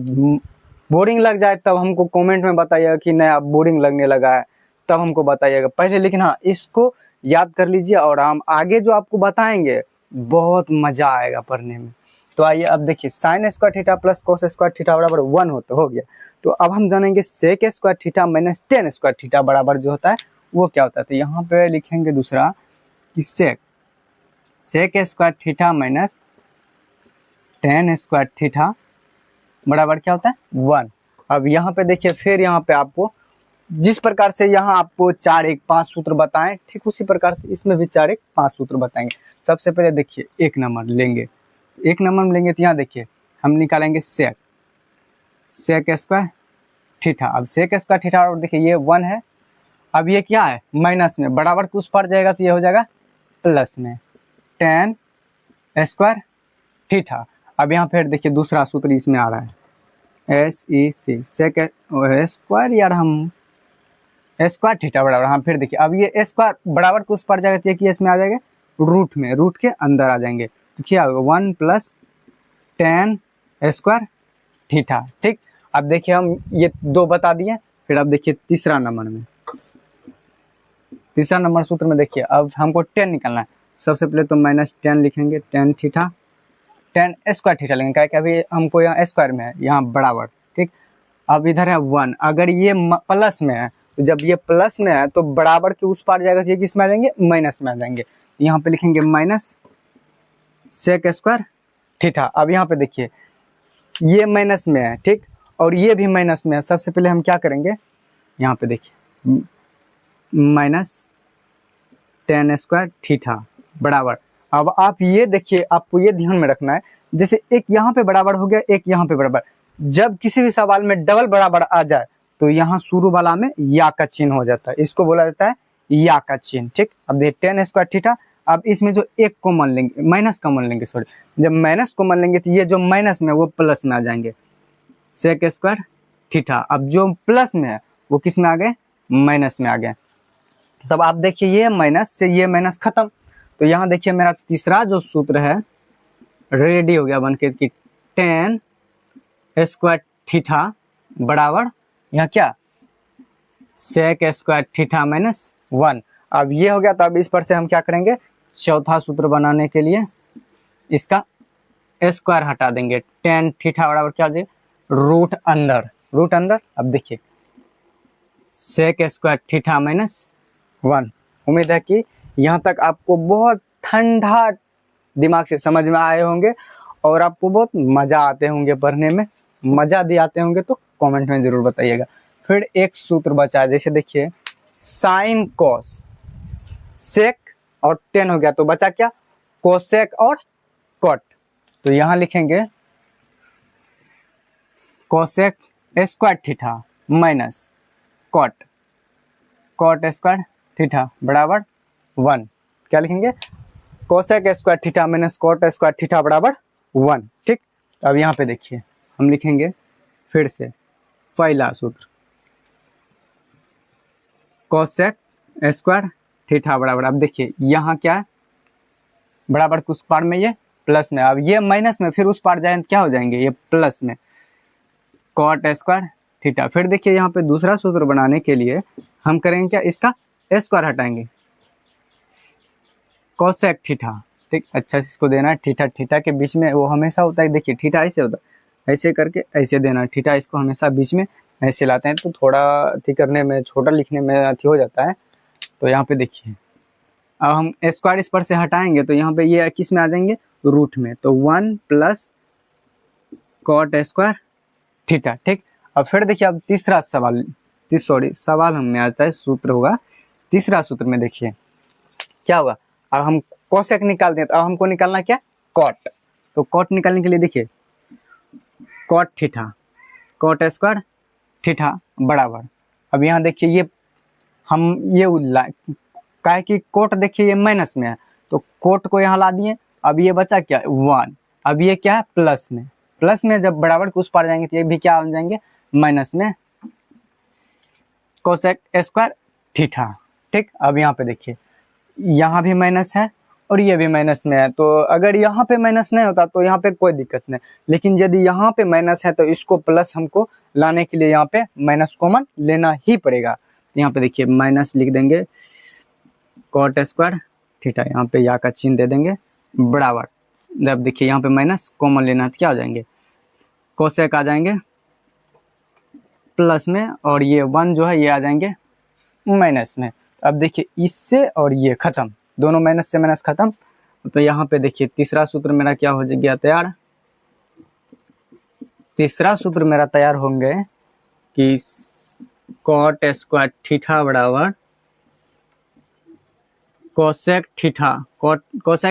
बोरिंग लग जाए तब हमको कमेंट में बताइएगा कि नहीं अब बोरिंग लगने लगा है, तब हमको बताइएगा पहले। लेकिन हाँ, इसको याद कर लीजिए और हम आगे जो आपको बताएंगे बहुत मज़ा आएगा पढ़ने में। तो आइए अब देखिए sine square theta plus cos square theta बराबर 1 हो गया। तो अब हम जानेंगे sec square theta minus tan square theta बराबर जो होता है वो क्या होता है। तो यहाँ पे लिखेंगे दूसरा कि sec square theta minus tan square theta बराबर क्या होता है, 1। अब यहाँ पे देखिए फिर यहाँ पे आपको जिस प्रकार से यहाँ आपको 4 1 5 सूत्र बताएं, ठीक उसी प्रकार से इसमें भी 4 1 5 सूत्र बताएंगे। सबसे पहले देखिए 1 नंबर लेंगे, 1 नंबर में लेंगे तो यहाँ देखिए हम निकालेंगे सेक स्क्वायर थीटा। अब सेक स्क्वायर थीटा और देखिए ये 1 है, अब ये क्या है माइनस में, बराबर कुछ पर जाएगा तो ये हो जाएगा प्लस में टेन स्क्वायर थीटा। अब यहाँ फिर देखिए दूसरा सूत्र इसमें आ रहा है SEC सेक स्क्वायर, यार हम स्क्वायर थीटा बराबर, हाँ फिर देखिए अब ये स्क्वायर बराबर कुछ पर जाएगा तो ये कि इसमें आ जाएगा रूट में, रूट के अंदर आ जाएंगे तो क्या होगा 1 प्लस टेन स्क्वायर थीटा। ठीक, अब देखिए हम ये 2 बता दिए। फिर अब देखिए तीसरा नंबर सूत्र में देखिए अब हमको 10 निकालना है। सबसे पहले तो -10 लिखेंगे, tan theta, tan square theta लेंगे, क्या अभी हमको यहाँ स्क्वायर में है, यहाँ बराबर, ठीक। अब इधर है 1, अगर ये प्लस में है तो जब ये प्लस में है तो बराबर के उस पार जाएगा तो ये किस में आ जाएंगे, माइनस में आ जाएंगे। यहाँ पे लिखेंगे माइनस सेक स्क्वायर थीटा। अब यहाँ पे देखिए ये माइनस में है, ठीक, और ये भी माइनस में है। सबसे पहले हम क्या करेंगे, यहाँ पे देखिए -10 स्क्वायर थीटा बराबर। अब आप ये देखिए, आपको ये ध्यान में रखना है, जैसे एक यहाँ पे बराबर हो गया, एक यहाँ पे बराबर, जब किसी भी सवाल में डबल बराबर आ जाए तो यहाँ शुरू वाला में या का चिन्ह हो जाता है, इसको बोला जाता है या का चिन्ह, ठीक। अब देखिए 10 स्क्वायर थीटा, अब इसमें जो एक कॉमन लेंगे, माइनस कॉमन लेंगे, सॉरी, जब माइनस कॉमन लेंगे तो ये जो माइनस में वो प्लस में आ जाएंगे, सेक स्क्वायर थीटा। अब जो प्लस में है वो किस में आ गए, माइनस में आ गए। तब आप देखिए ये माइनस से ये माइनस खत्म, तो यहाँ देखिए मेरा तीसरा जो सूत्र है रेडी हो गया बनके कि 10 स्क्वायर थीटा बराबर यहाँ क्या, सेक स्क्वायर थीटा -1। अब ये हो गया, तो अब इस पर से हम क्या करेंगे, चौथा सूत्र बनाने के लिए इसका स्क्वायर हटा देंगे, tan थीटा बराबर क्या हो जाएगा, रूट अंदर। अब देखिए सेक स्क्वायर थीटा -1। उम्मीद है कि यहाँ तक आपको बहुत ठंडा दिमाग से समझ में आए होंगे और आपको बहुत मज़ा आते होंगे पढ़ने में। मज़ा भी आते होंगे तो कमेंट में ज़रूर बताइएगा। फिर एक सूत्र बचा है, जैसे देखिए साइन कॉस, सेक और tan हो गया, तो बचा क्या, कोसेक और कॉट। तो यहाँ लिखेंगे cosec square theta minus cot square theta बराबर 1। क्या लिखेंगे, cosec square theta minus cot square theta बराबर 1, ठीक। अब यहाँ पे देखिए हम लिखेंगे फिर से पहला सूत्र, कोसेक स्क्वायर थीटा बराबर, अब देखिए यहाँ क्या है, बराबर के उस पार में ये प्लस में, अब ये माइनस में, फिर उस पार जाए क्या हो जाएंगे, ये प्लस में, कॉट स्क्वायर थीटा। फिर देखिए यहाँ पे दूसरा सूत्र बनाने के लिए हम करेंगे क्या, इसका स्क्वायर हटाएंगे, कोसेक थीटा, ठीक। अच्छा से इसको देना है, थीटा के बीच में वो हमेशा होता है, देखिए थीटा ऐसे होता है, ऐसे करके ऐसे देना, थीटा इसको हमेशा बीच में ऐसे लाते हैं, तो थोड़ा अथी करने में, छोटा लिखने में अथी हो जाता है। तो यहाँ पे देखिए अब हम स्क्वायर इस पर से हटाएंगे तो यहाँ पे ये किस में आ जाएंगे, रूट में, तो 1 प्लस कॉट स्क्वायर थीटा, ठीक। अब फिर देखिए अब तीसरा सवाल, सवाल हमें आता है, सूत्र होगा तीसरा सूत्र में देखिए क्या होगा, अब हम कोसेक निकालते हैं, तो अब हमको निकालना क्या, कॉट। तो कॉट निकालने के लिए देखिए cot theta, cot square theta बराबर, अब यहाँ देखिए ये हम ये का है कि कोट देखिए ये माइनस में है, तो कोट को यहाँ ला दिए, अब ये बचा क्या 1, अब ये क्या है प्लस में, जब बराबर के उस पार जाएंगे तो ये भी क्या हो जाएंगे, माइनस में, कोसेक स्क्वायर थीटा, ठीक। अब यहाँ पे देखिए यहाँ भी माइनस है और ये भी माइनस में है, तो अगर यहाँ पे माइनस नहीं होता तो यहाँ पे कोई दिक्कत नहीं, लेकिन यदि यहाँ पे माइनस है तो इसको प्लस हमको लाने के लिए यहाँ पे माइनस कॉमन लेना ही पड़ेगा। यहाँ पे देखिए माइनस लिख देंगे कॉट स्क्वायर थीटा, यहाँ पे या का चिन्ह दे देंगे बराबर, जब देखिए यहाँ पे माइनस कॉमन लेना तो क्या हो जाएंगे, कोसेक आ जाएंगे प्लस में, और ये 1 जो है ये आ जाएंगे माइनस में। अब देखिए इससे और ये खत्म, दोनों माइनस से माइनस खत्म, तो यहाँ पे देखिए तीसरा सूत्र मेरा क्या हो गया तैयार, तीसरा सूत्र मेरा तैयार होंगे कि कॉट स्क्वायर थीटा बराबर कोसेक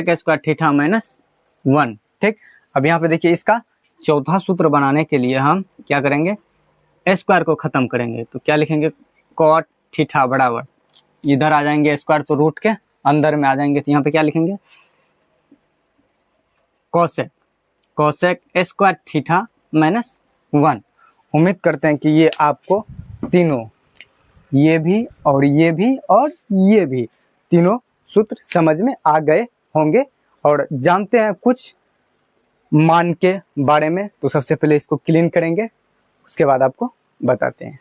स्क्वायर थीटा -1, ठीक। अब यहाँ पे देखिए इसका चौथा सूत्र बनाने के लिए हम क्या करेंगे, स्क्वायर को खत्म करेंगे, तो क्या लिखेंगे, कॉट थीटा बराबर, इधर आ जाएंगे स्क्वायर तो रूट के अंदर में आ जाएंगे, तो यहाँ पे क्या लिखेंगे, कोसेक स्क्वायर थीटा -1। उम्मीद करते हैं कि ये आपको तीनों, ये भी और ये भी और ये भी तीनों सूत्र समझ में आ गए होंगे और जानते हैं कुछ मान के बारे में। तो सबसे पहले इसको क्लीन करेंगे, उसके बाद आपको बताते हैं।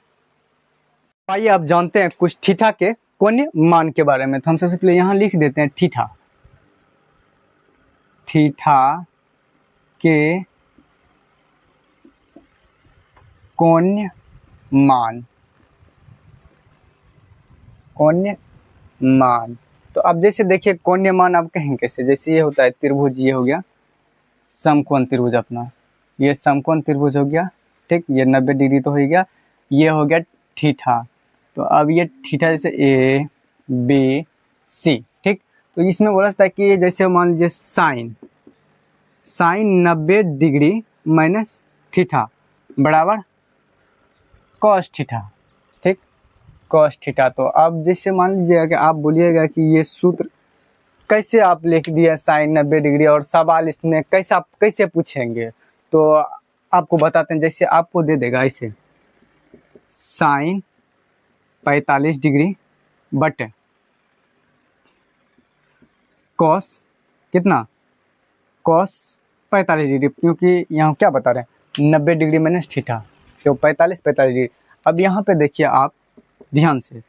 आइए आप जानते हैं कुछ थीटा के कोणीय मान के बारे में। तो हम सबसे पहले यहाँ लिख देते हैं थीटा, थीटा के कोण्य मान, कोण्य मान। तो अब जैसे देखिए कोण्य मान आप कहेंगे कैसे, जैसे ये होता है त्रिभुज, ये हो गया समकोण त्रिभुज अपना, ये समकोण त्रिभुज हो गया, ठीक, ये 90 डिग्री तो हो गया, ये हो गया थीटा। तो अब ये थीटा जैसे ए बी सी, ठीक। तो इसमें बोला जाता है कि जैसे मान लीजिए साइन 90 डिग्री माइनस थीटा बराबर कॉस थीटा, ठीक, कॉस थीटा। तो अब जैसे मान लीजिएगा कि आप बोलिएगा कि ये सूत्र कैसे आप लिख दिए साइन 90 डिग्री, और सवाल इसमें कैसे पूछेंगे, तो आपको बताते हैं। जैसे आपको दे देगा ऐसे साइन 45 डिग्री बटे कॉस कितना, कॉस 45 डिग्री, क्योंकि यहाँ क्या बता रहे हैं 90 डिग्री माइनस थीटा, तो 45 डिग्री। अब यहाँ पे देखिए आप ध्यान से,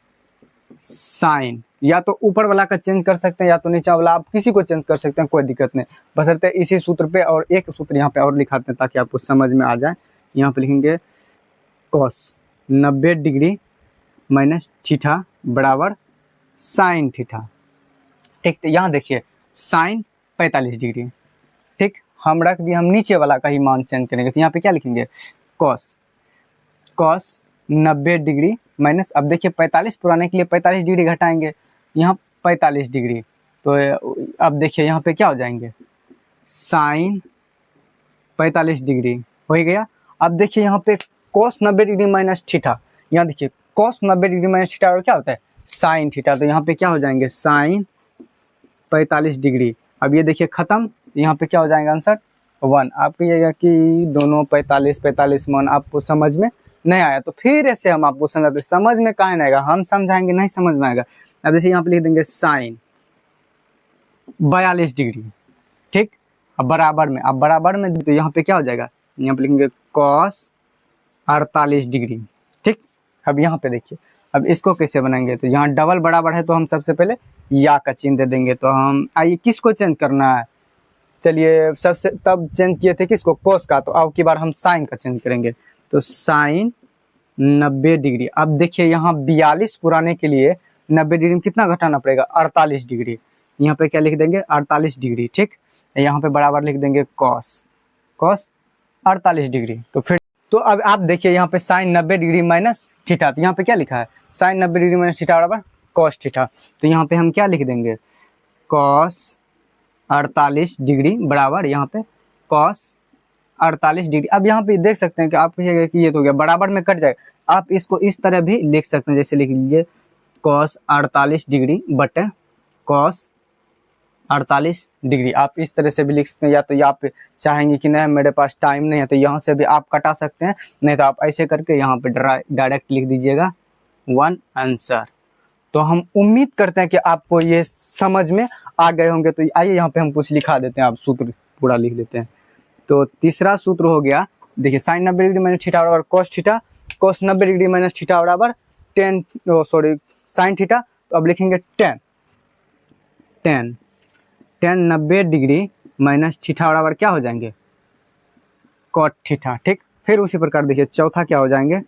साइन या तो ऊपर वाला का चेंज कर सकते हैं या तो नीचे वाला, आप किसी को चेंज कर सकते हैं, कोई दिक्कत नहीं, बशर्ते इसी सूत्र पे और एक सूत्र यहाँ पे और लिखाते हैं ताकि आपको समझ में आ जाए। यहाँ पे लिखेंगे कॉस 90 डिग्री माइनस थीटा बराबर साइन थीटा, ठीक। तो यहाँ देखिए साइन 45 डिग्री, ठीक, हम रख दिए, हम नीचे वाला का ही मान चेंज करेंगे। तो यहाँ पे क्या लिखेंगे कॉस 90 डिग्री माइनस, अब देखिए 45 पुराने के लिए 45 डिग्री घटाएंगे, यहाँ 45 डिग्री, तो अब देखिए यहाँ पे क्या हो जाएंगे साइन 45 डिग्री हो ही गया। अब देखिए यहाँ पे कॉस 90 डिग्री माइनस थीटा, यहाँ देखिए कॉस 90 डिग्री माइनस थीटा और क्या होता है साइन थीटा, तो यहाँ पे क्या हो जाएंगे साइन 45 डिग्री। अब ये देखिए खत्म, यहाँ पे क्या हो जाएगा आंसर 1। आप कहिएगा कि दोनों 45 मान आपको समझ में नहीं आया, तो फिर ऐसे हम आपको समझाते, समझ में कहाँ नहीं आएगा, हम समझाएंगे नहीं समझ में आएगा। अब जैसे यहाँ पे लिख देंगे साइन 42 डिग्री, ठीक, अब बराबर में, अब बराबर में तो यहाँ पे क्या हो जाएगा, यहाँ पे लिखेंगे कॉस 48 डिग्री, ठीक। अब यहाँ पे देखिए, अब इसको कैसे बनाएंगे, तो यहाँ डबल बराबर है तो हम सबसे पहले या का चिन्ह दे देंगे। तो हम आइए किसको चेंज करना है, चलिए सबसे तब चेंज किए थे किसको कॉस का, तो अब की बार हम साइन का चेंज करेंगे। तो साइन 90 डिग्री, अब देखिए यहाँ 42 पुराने के लिए 90 डिग्री में कितना घटाना पड़ेगा 48 डिग्री, यहाँ पे क्या लिख देंगे 48 डिग्री, ठीक। यहाँ पे बराबर लिख देंगे कॉस 48 डिग्री। तो फिर तो अब आप देखिए यहाँ पे साइन 90 डिग्री माइनस थीटा, तो यहाँ पे क्या लिखा है साइन 90 डिग्री माइनस थीटा बराबर कॉस थीटा, तो यहाँ पे हम क्या लिख देंगे कॉस 48 डिग्री बराबर यहाँ पे कॉस 48 डिग्री। अब यहाँ पे देख सकते हैं कि आप कहिएगा कि ये तो हो गया बराबर में कट जाएगा, आप इसको इस तरह भी लिख सकते हैं, जैसे लिख लीजिए कॉस 48 डिग्री बटे कॉस 48 डिग्री, आप इस तरह से भी लिख सकते हैं। या तो या आप चाहेंगे कि नहीं मेरे पास टाइम नहीं है तो यहाँ से भी आप कटा सकते हैं, नहीं तो आप ऐसे करके यहाँ पे डायरेक्ट लिख दीजिएगा 1 आंसर। तो हम उम्मीद करते हैं कि आपको ये समझ में आ गए होंगे। तो आइए यहाँ पे हम कुछ लिखा देते हैं, आप सूत्र पूरा लिख लेते हैं। तो तीसरा सूत्र हो गया, देखिए साइन 90 डिग्री माइनस थीटा बराबर cos theta, cos 90 degree minus theta बराबर साइन थीटा। तो अब लिखेंगे टेन 90 डिग्री माइनस थीटा बराबर क्या हो जाएंगे कॉट थीटा, ठीक। फिर उसी प्रकार देखिए चौथा क्या हो जाएंगे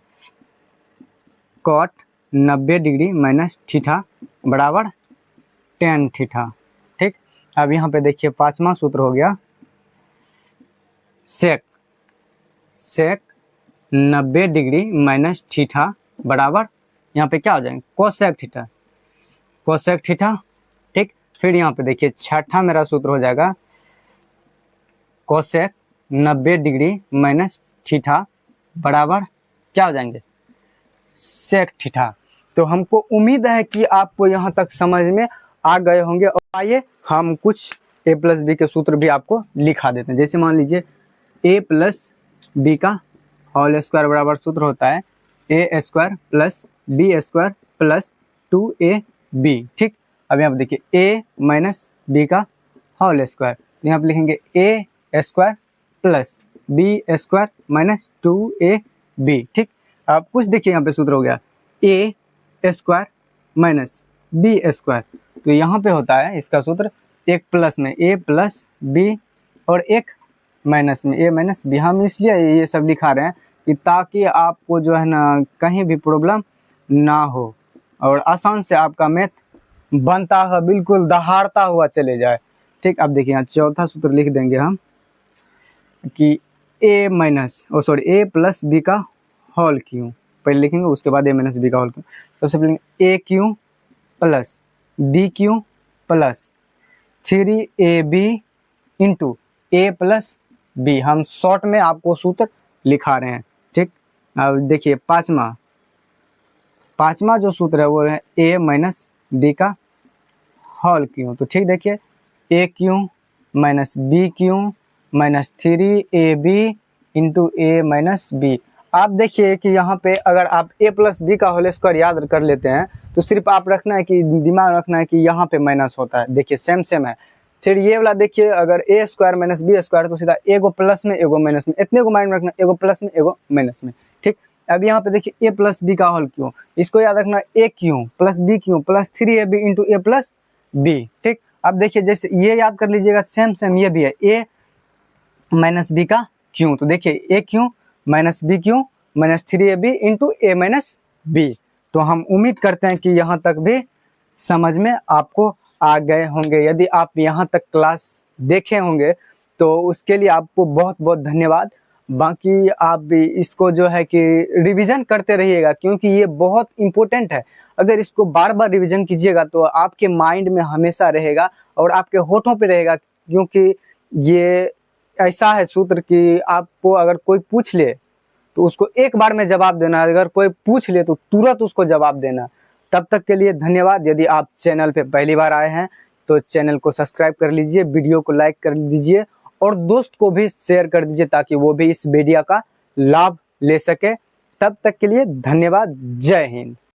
कॉट 90 डिग्री माइनस थीटा बराबर टेन थीटा, ठीक। अब यहाँ पे देखिए पांचवा सूत्र हो गया सेक 90 डिग्री माइनस थीटा बराबर यहाँ पे क्या हो जाएंगे कोसेक थीटा, ठीक। फिर यहाँ पे देखिए छठा मेरा सूत्र हो जाएगा कोसेक 90 डिग्री माइनस थीटा बराबर क्या हो जाएंगे सेक थीटा। तो हमको उम्मीद है कि आपको यहाँ तक समझ में आ गए होंगे। और आइए हम कुछ a प्लस बी के सूत्र भी आपको लिखा देते हैं। जैसे मान लीजिए a प्लस बी का होल स्क्वायर बराबर सूत्र होता है a square plus B square plus 2ab, ठीक। अब यहाँ पे देखिए a माइनस बी का होल स्क्वायर, तो यहाँ पे लिखेंगे a square plus B square minus 2ab, ठीक। अब कुछ देखिए यहाँ पे सूत्र हो गया a square minus B square, तो यहाँ पे होता है इसका सूत्र एक प्लस में ए प्लस बी और एक माइनस में ए माइनस बी। हम इसलिए ये सब दिखा रहे हैं कि ताकि आपको जो है ना कहीं भी प्रॉब्लम ना हो और आसान से आपका मैथ बनता है, बिल्कुल दहाड़ता हुआ चले जाए। ठीक, अब देखिए यहाँ चौथा सूत्र लिख देंगे हम कि ए प्लस बी का होल क्यू, पहले लिखेंगे उसके बाद ए माइनस बी का होल क्यू। सबसे पहले a cube plus b cube plus 3ab into a plus b. हम शॉर्ट में आपको सूत्र लिखा रहे हैं। ठीक, अब देखिए पांचवा जो सूत्र है वो है ए माइनस बी का होल क्यू। तो ठीक, देखिए a cube minus b cube minus 3ab into a minus b. आप देखिए कि यहाँ पे अगर आप ए प्लस बी का होल स्क्वायर याद कर लेते हैं तो सिर्फ आप रखना है कि दिमाग रखना है कि यहाँ पे माइनस होता है। देखिए सेम है। फिर ये वाला देखिए अगर ए स्क्वायर माइनस बी स्क्वायर तो सीधा एगो प्लस में एगो माइनस में, इतने को माइंड में रखना, एगो प्लस में एगो माइनस में। ठीक, अब यहाँ पे देखिए ए प्लस बी का होल क्यू, इसको याद रखना a cube plus b cube plus 3ab into a plus b. ठीक, अब देखिए जैसे ये याद कर लीजिएगा, सेम ये भी है ए माइनस बी का क्यू। तो देखिए a cube minus b cube minus 3ab into a minus b. तो हम उम्मीद करते हैं कि यहाँ तक भी समझ में आपको आ गए होंगे। यदि आप यहाँ तक क्लास देखे होंगे तो उसके लिए आपको बहुत बहुत धन्यवाद। बाकी आप भी इसको जो है कि रिवीजन करते रहिएगा क्योंकि ये बहुत इम्पोर्टेंट है। अगर इसको बार बार रिवीजन कीजिएगा तो आपके माइंड में हमेशा रहेगा और आपके होठों पे रहेगा, क्योंकि ये ऐसा है सूत्र कि आपको अगर कोई पूछ ले तो उसको एक बार में जवाब देना, अगर कोई पूछ ले तो तुरंत उसको जवाब देना। तब तक के लिए धन्यवाद। यदि आप चैनल पे पहली बार आए हैं तो चैनल को सब्सक्राइब कर लीजिए, वीडियो को लाइक कर दीजिए और दोस्त को भी शेयर कर दीजिए ताकि वो भी इस वीडियो का लाभ ले सके। तब तक के लिए धन्यवाद। जय हिंद।